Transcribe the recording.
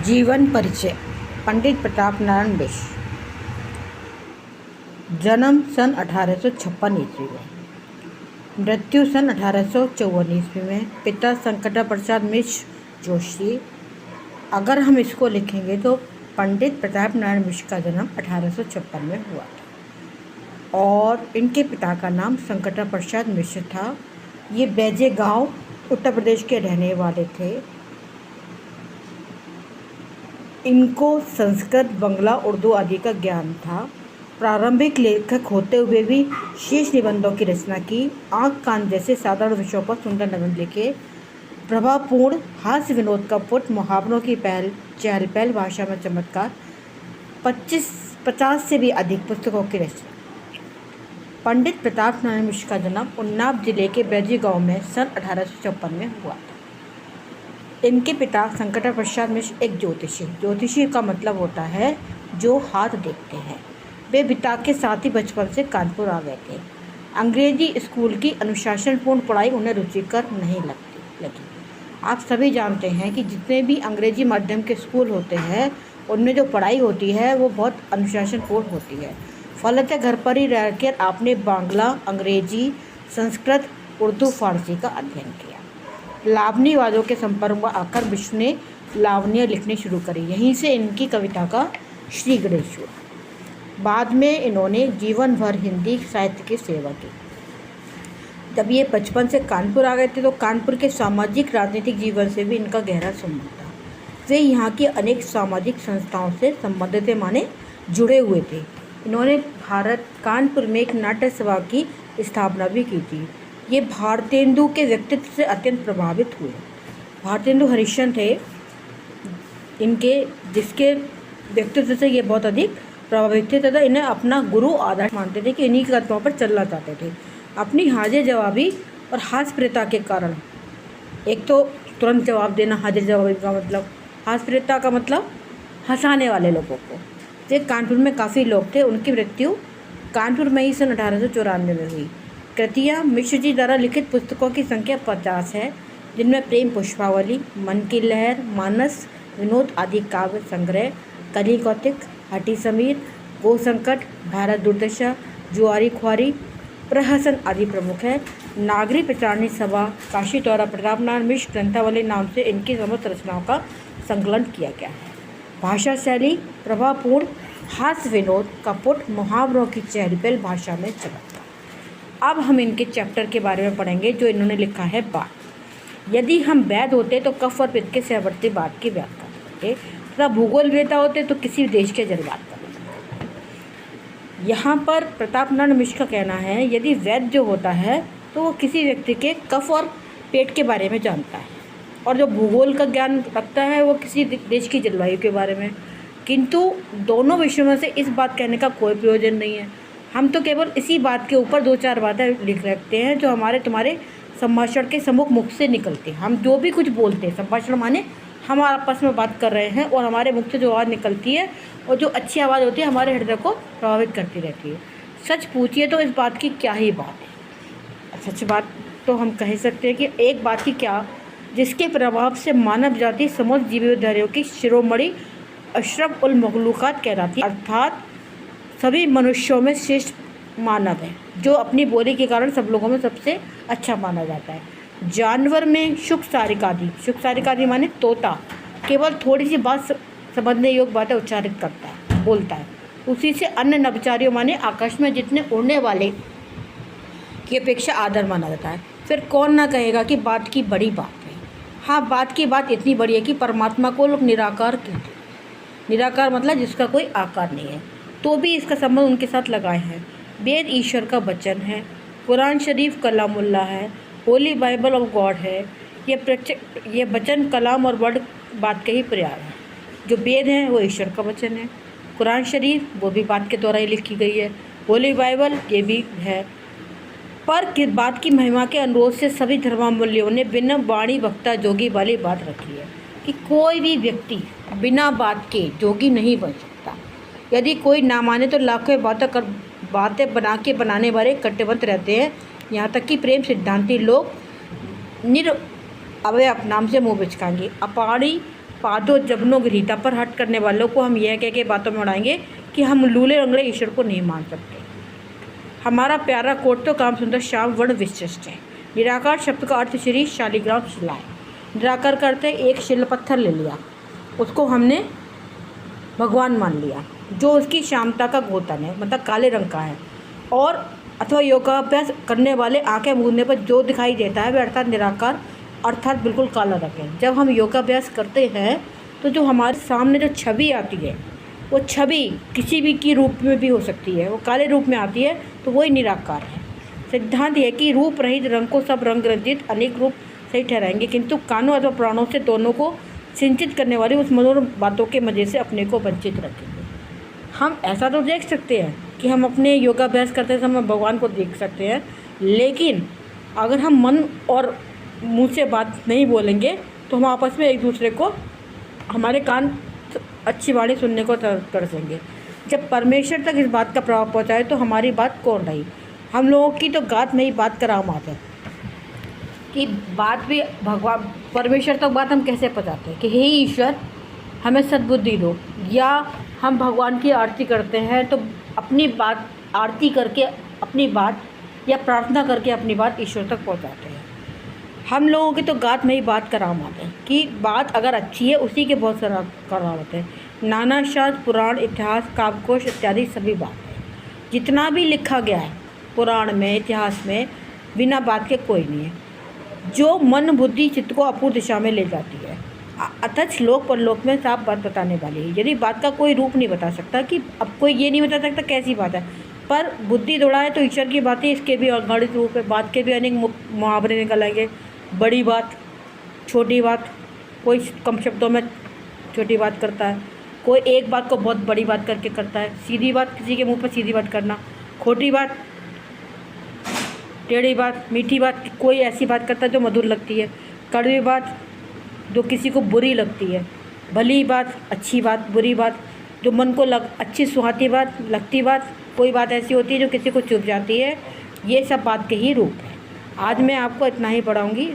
जीवन परिचय। पंडित प्रताप नारायण मिश्र। जन्म सन 1856 ईस्वी में, मृत्यु सन 1854 ईस्वी में। पिता संकटा प्रसाद मिश्र जोशी। अगर हम इसको लिखेंगे तो पंडित प्रताप नारायण मिश्र का जन्म 1856 में हुआ था और इनके पिता का नाम संकटा प्रसाद मिश्र था। ये बैजे गांव उत्तर प्रदेश के रहने वाले थे। इनको संस्कृत, बंगला, उर्दू आदि का ज्ञान था। प्रारंभिक लेखक होते हुए भी शेष निबंधों की रचना की। आँख कान जैसे साधारण विषयों पर सुंदर निबंध लिखे। प्रभावपूर्ण हास्य विनोद का पुट, मुहावरों की चहल पहल, भाषा में चमत्कार, 50 से भी अधिक पुस्तकों की रचना। पंडित प्रताप नारायण मिश्र का जन्म उन्नाव जिले के बैजी गांव में सन 1856 में हुआ था। इनके पिता संकटा प्रसाद मिश्र एक ज्योतिषी का मतलब होता है जो हाथ देखते हैं। वे पिता के साथ ही बचपन से कानपुर आ गए थे। अंग्रेजी स्कूल की अनुशासनपूर्ण पढ़ाई उन्हें रुचिकर नहीं लगी। आप सभी जानते हैं कि जितने भी अंग्रेजी माध्यम के स्कूल होते हैं उनमें जो पढ़ाई होती है वो बहुत अनुशासनपूर्ण होती है। फलतः घर पर ही रहकर आपने बांग्ला, अंग्रेजी, संस्कृत, उर्दू, फारसी का अध्ययन किया। लावणीवादों के संपर्क में आकर मिश्र ने लावण्य लिखनी शुरू करी। यहीं से इनकी कविता का श्री गणेश हुआ। बाद में इन्होंने जीवन भर हिंदी साहित्य की सेवा की। जब ये बचपन से कानपुर आ गए थे तो कानपुर के सामाजिक राजनीतिक जीवन से भी इनका गहरा संबंध था। वे यहाँ की अनेक सामाजिक संस्थाओं से संबंधित माने जुड़े हुए थे। इन्होंने कानपुर में एक नाट्य सभा की स्थापना भी की थी। ये भारतेंदु के व्यक्तित्व से अत्यंत प्रभावित हुए। भारतेंदु हरिश्चंद्र थे इनके, जिसके व्यक्तित्व से ये बहुत अधिक प्रभावित थे तथा इन्हें अपना गुरु आदर्श मानते थे कि इन्हीं के कदमों पर चलना चाहते थे। अपनी हाजिर जवाबी और हास्यप्रियता के कारण, एक तो तुरंत जवाब देना, हाजिर जवाबी का मतलब, हास्यप्रियता का मतलब हंसाने वाले लोगों को। वे कानपुर में काफ़ी लोग थे। उनकी मृत्यु कानपुर में ही सन 1894 में हुई। कृतियाँ मिश्र जी द्वारा लिखित पुस्तकों की संख्या 50 है, जिनमें प्रेम पुष्पावली, मन की लहर, मानस विनोद आदि काव्य संग्रह, कली कौतिक, हटी समीर, गो संकट, भारत दुर्दशा, जुआरी खुआरी, प्रहसन आदि प्रमुख है। नागरी प्रचारणी सभा, काशी दौरा, प्रताप नारायण मिश्र ग्रंथावली नाम से इनकी समस्त रचनाओं का संकलन किया गया है। भाषा शैली प्रभावपूर्ण हास्य विनोद का पुट, मुहावरों की चहल पहल, भाषा में चमत्कार। अब हम इनके चैप्टर के बारे में पढ़ेंगे जो इन्होंने लिखा है बात। यदि हम वैद होते तो कफ और पित्त के सहवर्ती बात की व्याख्या करते तथा भूगोल वेता होते तो किसी देश के जलवात करते। यहाँ पर प्रताप नारायण मिश्र का कहना है यदि वैद जो होता है तो वो किसी व्यक्ति के कफ और पेट के बारे में जानता है और जो भूगोल का ज्ञान रखता है वो किसी देश की जलवायु के बारे में। किंतु दोनों विषयों में से इस बात कहने का कोई प्रयोजन नहीं है। हम तो केवल इसी बात के ऊपर 2-4 बातें लिख रखते हैं जो हमारे तुम्हारे संभाषण के सम्मुख मुख से निकलते हैं। हम जो भी कुछ बोलते हैं, संभाषण माने हम आपस में बात कर रहे हैं और हमारे मुख से जो आवाज़ निकलती है और जो अच्छी आवाज़ होती है हमारे हृदय को प्रभावित करती रहती है। सच पूछिए तो इस बात की क्या ही बात है। सच बात तो हम कह सकते हैं कि एक बात की क्या, जिसके प्रभाव से मानव जाति समस्त जीवधारियों की शिरोमणि अशरफ उल मखलूकात कहलाती है, अर्थात सभी मनुष्यों में श्रेष्ठ मानव है जो अपनी बोली के कारण सब लोगों में सबसे अच्छा माना जाता है। जानवर में शुक सारिकादि माने तोता केवल थोड़ी सी बात समझने योग्य बातें उच्चारित करता है, बोलता है। उसी से अन्य नभचारियों माने आकाश में जितने उड़ने वाले की अपेक्षा आदर माना जाता है। फिर कौन ना कहेगा कि बात की बड़ी बात है। हाँ, बात की बात इतनी बड़ी है कि परमात्मा को लोग निराकार कहते हैं। निराकार मतलब जिसका कोई आकार नहीं है, तो भी इसका संबंध उनके साथ लगाए हैं। वेद ईश्वर का वचन है, कुरान शरीफ कलामुल्लाह है, होली बाइबल ऑफ गॉड है। ये वचन, कलाम और वर्ड बात के ही प्रयाग है। जो वेद है वो ईश्वर का वचन है, कुरान शरीफ वो भी बात के द्वारा ही लिखी गई है, होली बाइबल ये भी है। पर बात की महिमा के अनुरोध से सभी धर्मावलंबियों ने बिना वाणी वक्ता जोगी वाली बात रखी है कि कोई भी व्यक्ति बिना बात के जोगी नहीं बन सकता। यदि कोई ना माने तो लाखों बातें बनाने वाले कट्टेबंद रहते हैं। यहाँ तक कि प्रेम सिद्धांती लोग अवयव नाम से मुँह बिचकाएंगे। अपाणी पादो जबनो गृहीता पर हट करने वालों को हम यह कह के बातों में उड़ाएंगे कि हम लूले लंगड़े ईश्वर को नहीं मान सकते। हमारा प्यारा कोट तो काम सुंदर श्याम वर्ण विशिष्ट है। निराकार शब्द का अर्थ श्री शालिग्राम शिला है। निराकार करते एक शिल पत्थर ले लिया, उसको हमने भगवान मान लिया, जो उसकी श्यामता का गोतन है, मतलब काले रंग का है, और अथवा योगाभ्यास करने वाले आंखें मूंदने पर जो दिखाई देता है वह अर्थात निराकार अर्थात बिल्कुल काला रंग है। जब हम योगाभ्यास करते हैं तो जो हमारे सामने जो छवि आती है वो छवि किसी भी की रूप में भी हो सकती है, वो काले रूप में आती है तो वही निराकार है। सिद्धांत यह कि रूप रहित रंग को सब रंग रंजित अनेक रूप सही ठहराएंगे, किंतु कानों अथवा प्राणों से दोनों को सिंचित करने वाली उस मधुर बातों के मज़े से अपने को वंचित रखेंगे। हम ऐसा तो देख सकते हैं कि हम अपने योगाभ्यास करते समय भगवान को देख सकते हैं, लेकिन अगर हम मन और मुंह से बात नहीं बोलेंगे तो हम आपस में एक दूसरे को, हमारे कान अच्छी वाणी सुनने को तरसेंगे। जब परमेश्वर तक इस बात का प्रभाव पहुंचाए तो हमारी बात कौन रही। हम लोगों की तो गात में ही बात का राम आता है कि बात भी भगवान परमेश्वर तक बात हम कैसे पहुँचाते हैं कि हे ईश्वर हमें सद्बुद्धि दो, या हम भगवान की आरती करते हैं तो अपनी बात आरती करके अपनी बात या प्रार्थना करके अपनी बात ईश्वर तक पहुंचाते हैं। हम लोगों की तो गात में ही बात का राम आता है कि बात अगर अच्छी है उसी के बहुत सारा कराम होते हैं। नाना शास्त्र पुराण इतिहास काव्यकोश इत्यादि सभी बात है, जितना भी लिखा गया है पुराण में इतिहास में बिना बात के कोई नहीं है, जो मन बुद्धि चित्त को अपूर्व दिशा में ले जाती है, अथच लोक परलोक में साफ बात बताने वाली है। यदि बात का कोई रूप नहीं बता सकता कि अब कोई ये नहीं बता सकता कैसी बात है, पर बुद्धि दौड़ाए तो ईश्वर की बातें इसके भी अगणित रूप है। बात के भी अनेक मुहावरे निकल आएंगे। बड़ी बात, छोटी बात, कोई कम शब्दों में छोटी बात करता है, कोई एक बात को बहुत बड़ी बात करके करता है। सीधी बात, किसी के मुंह पर सीधी बात करना, खोटी बात, टेढ़ी बात, मीठी बात, कोई ऐसी बात करता है जो मधुर लगती है, कड़वी बात जो किसी को बुरी लगती है, भली बात, अच्छी बात, बुरी बात, जो मन को अच्छी सुहाती बात, लगती बात, कोई बात ऐसी होती है जो किसी को चुभ जाती है। ये सब बात के ही रूप है। आज मैं आपको इतना ही पढ़ाऊँगी।